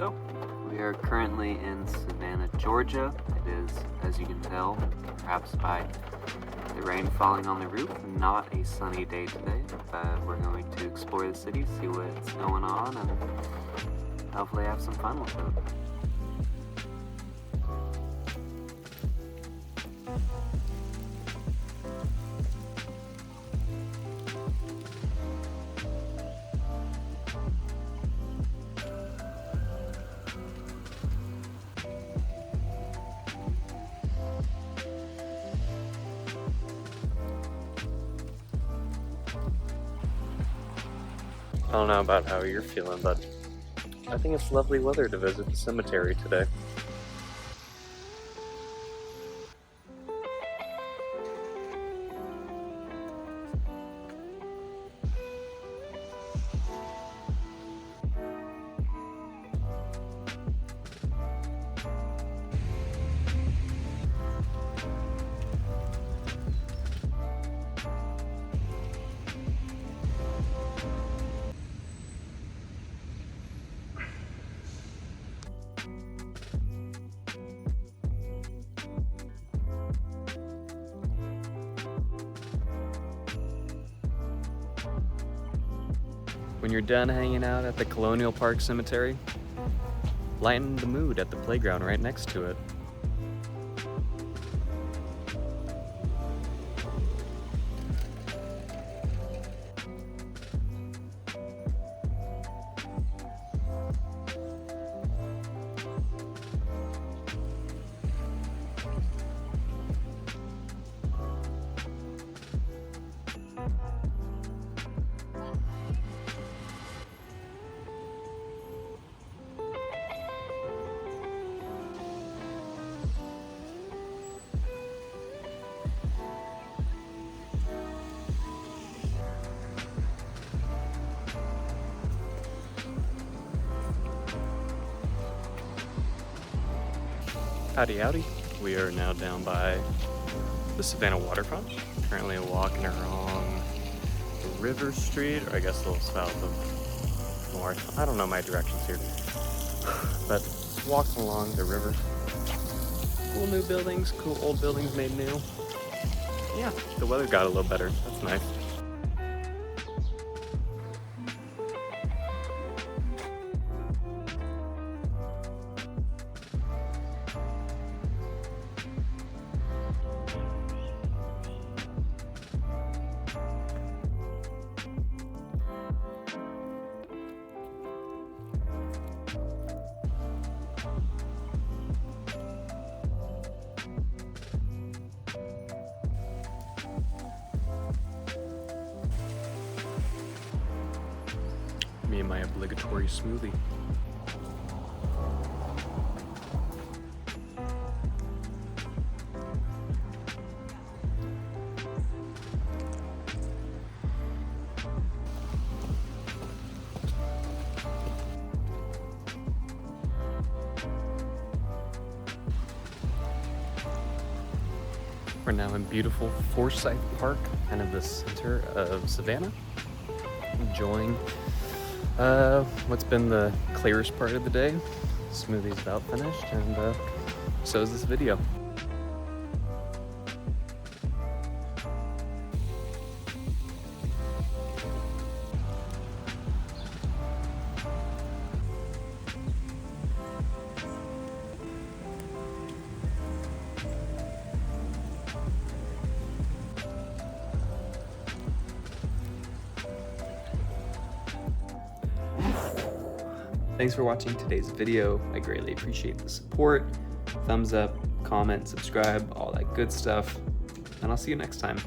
So, we are currently in Savannah, Georgia. It is, as you can tell, perhaps by the rain falling on the roof, not a sunny day today, but we're going to explore the city, see what's going on, and hopefully have some fun with it. I don't know about how you're feeling, but I think it's lovely weather to visit the cemetery today. When you're done hanging out at the Colonial Park Cemetery, lighten the mood at the playground right next to it. Howdy howdy. We are now down by the Savannah waterfront. Currently walking along River Street, or I guess a little south of north. I don't know my directions here. But walking along the river. Cool new buildings, cool old buildings made new. Yeah, the weather got a little better. That's nice. Me and my obligatory smoothie. We're now in beautiful Forsyth Park, kind of the center of Savannah, enjoying what's been the clearest part of the day. Smoothie's about finished, and so is this video. Thanks for watching today's video. I greatly appreciate the support. Thumbs up, comment, subscribe, all that good stuff. And I'll see you next time.